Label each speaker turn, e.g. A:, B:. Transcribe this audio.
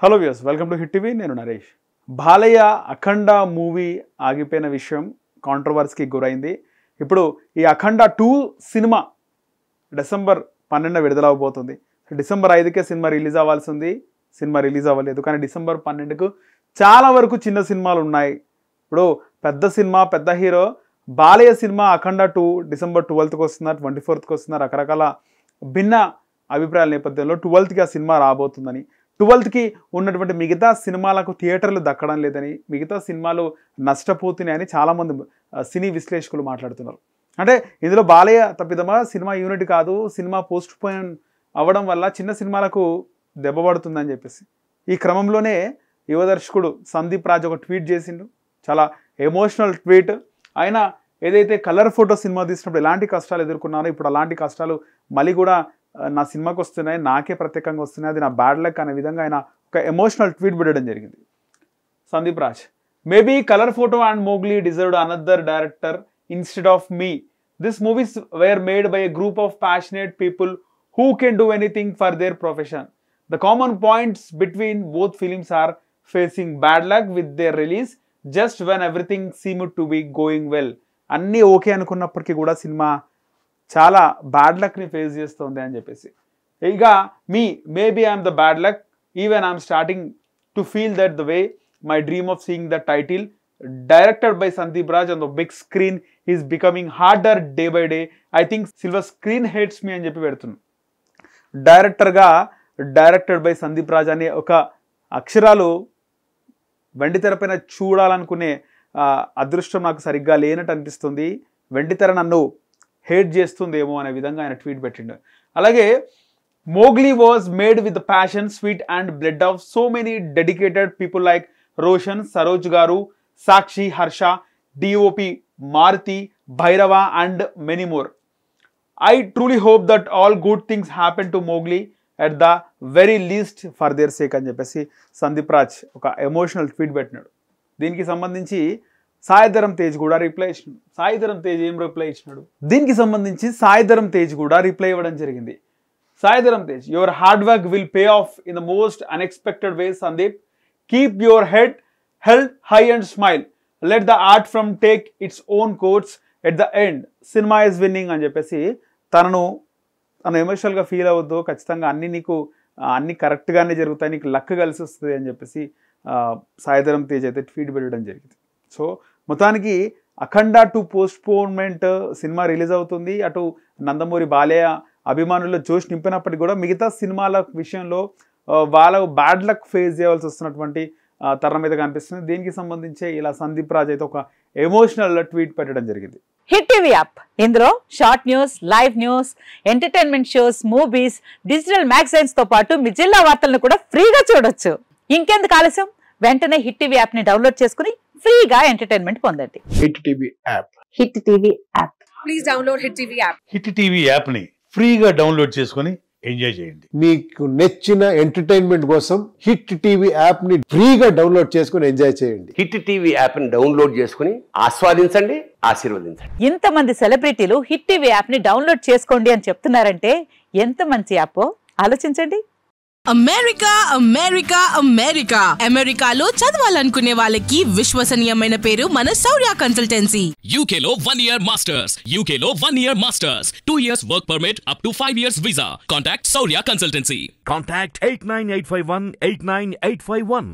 A: Hello views, welcome to hit TV. నేను నరేష్. బాలయ్య అఖండ movie ఆగిపోయిన విషయం కాంట్రవర్సీకి గురైంది. ఇప్పుడు ఈ అఖండ 2 సినిమా డిసెంబర్ 12 విడుదలవబోతుంది. డిసెంబర్ 5కే సినిమా రిలీజ్ అవ్వాల్సి ఉంది. సినిమా రిలీజ్ అవ్వలేదు. కానీ డిసెంబర్ 12కు చాలా వరకు చిన్న సినిమాలు ఉన్నాయి. ఇప్పుడు పెద్ద సినిమా, పెద్ద హీరో బాలయ్య సినిమా అఖండ 2 డిసెంబర్ 12కి వస్తున్నారు, 24కి వస్తున్నారు. రకరకాల భిన్న అభిప్రాయాల నేపథ్యంలో 12కి ఆ సినిమా రాబోతుందని, 12కి ఉన్నటువంటి మిగతా సినిమాలకు థియేటర్లు దక్కడం లేదని, మిగతా సినిమాలు నష్టపోతున్నాయని చాలామంది సినీ విశ్లేషకులు మాట్లాడుతున్నారు. అంటే ఇందులో బాలయ్య తప్పిదమా, సినిమా యూనిట్ కాదు, సినిమా పోస్ట్ పోన్ అవ్వడం వల్ల చిన్న సినిమాలకు దెబ్బ పడుతుందని చెప్పేసి ఈ క్రమంలోనే యువ దర్శకుడు సందీప్ రాజ్ ఒక ట్వీట్ చేసిండు. చాలా ఎమోషనల్ ట్వీట్. ఆయన ఏదైతే కలర్ ఫోటో సినిమా తీసినప్పుడు ఎలాంటి కష్టాలు ఎదుర్కొన్నారో ఇప్పుడు అలాంటి కష్టాలు మళ్ళీ కూడా నా సినిమాకి వస్తున్నాయి, నాకే ప్రత్యేకంగా వస్తున్నాయి, అది నా బ్యాడ్ లక్ అనే విధంగా ఆయన ఒక ఎమోషనల్ ట్వీట్ పెట్టడం జరిగింది. Sandeep Raj, maybe colour photo and Mowgli deserved another director instead of me. This movies wear made by a group of passionate people who can do anything for their profession. The common points between both films are facing bad luck with their release just when everything seemed to be going well. అన్నీ okay అనుకున్నప్పటికీ కూడా cinema చాలా bad లక్ని face చేస్తుంది అని చెప్పేసి. ఇక maybe I'm the bad luck, even I'm starting to feel that the way my dream of seeing the title directed by Sandeep Raj on the big screen is becoming harder day by day. I think silver screen hates me అని చెప్పి పెడుతున్నాను. డైరెక్టర్గా directed by Sandeep Raj అనే ఒక అక్షరాలు వెండితెరపైన చూడాలనుకునే అదృష్టం నాకు సరిగ్గా లేనట్టు అనిపిస్తుంది. వెండితెర నన్ను హేట్ చేస్తుందేమో అనే విధంగా ఆయన ట్వీట్ పెట్టిండు. అలాగే Mowgli was made with passion, sweat and blood of so many dedicated people like Roshan, Saroj garu, Sakshi, Harsha, DOP Maruthi, Bhairava and many more. I truly hope that all good things happen to Mowgli at the very least for their sake అని చెప్పేసి సందీప్ రాజ్ ఒక emotional tweet పెట్టినాడు. దీనికి సంబంధించి సాయిధరం తేజ్ కూడా reply ఇచ్చినాడు. సాయిధరం తేజ్ ఏం reply ఇచ్చినాడు? దీనికి సంబంధించి సాయిధరం తేజ్ కూడా రిప్లై ఇవ్వడం జరిగింది. Sai Dharam Tej, your hard work will pay of in the most unexpected way Sandeep. Keep your head held high and smile. Let the art from take its own course at the end. Cinema is winnowing అని చెప్పేసి తను ఎమోషనల్గా feel అవ్వద్దు, ఖచ్చితంగా అన్నీ కరెక్ట్గానే జరుగుతాయి, నీకు లక్ కలిసి వస్తుంది అని చెప్పేసి సాయిధరం తేజ్ అయితే ట్వీట్ పెట్టడం జరిగింది. సో మొత్తానికి అఖండ 2 పోస్ట్పోన్మెంట్ సినిమా రిలీజ్ అవుతుంది. అటు నందమూరి బాలయ్య అభిమానుల్లో జోష్ నింపినప్పటికీ కూడా మిగతా సినిమాల విషయంలో వాళ్ళ బ్యాడ్ లక్ ఫేస్ చేయాల్సి వస్తున్నటువంటి తరం మీద కనిపిస్తుంది. దీనికి సంబంధించి ఇలా సందీప్ రాజ్ అయితే ఒక ఎమోషనల్ ట్వీట్ పెట్టడం జరిగింది.
B: హిట్ టీవీ యాప్, ఇందులో short news, live news, entertainment shows, movies, digital magazines తో పాటు మీ జిల్లా వార్తలను కూడా ఫ్రీగా చూడొచ్చు. ఇంకెందుకు ఆలస్యం, వెంటనే హిట్ టీవీ యాప్ ని డౌన్లోడ్ చేసుకుని ఫ్రీగా ఎంటర్టైన్మెంట్ పొందండి.
C: Hit TV app,
B: hit TV app,
D: please download hit TV app.
E: Hit TV app ని ఫ్రీగా డౌన్లోడ్ చేసుకుని ఎంజాయ్ చేయండి.
C: మీకు నచ్చిన ఎంటర్టైన్మెంట్ కోసం హిట్ టీవీ యాప్ ని ఫ్రీగా డౌన్లోడ్ చేసుకుని ఎంజాయ్ చేయండి.
F: హిట్ టీవీ యాప్ ని డౌన్లోడ్ చేసుకుని ఆస్వాదించండి, ఆశీర్వదించండి.
B: ఇంతమంది సెలబ్రిటీలు హిట్ టీవీ యాప్ ని డౌన్లోడ్ చేసుకోండి అని చెప్తున్నారంటే ఎంత మంచి యాప్ ఆలోచించండి.
D: అమెరికా అమెరికా అమెరికా అమెరికాలో చదవాలనుకునే వాళ్ళకి విశ్వసనీయమైన పేరు మన శౌర్య కన్సల్టెన్సీ.
G: UK లో 1 year masters, UK లో 1 year masters, 2 years work permit up to 5 years visa. Contact Saurya Consultancy.
H: Contact 89851 89851.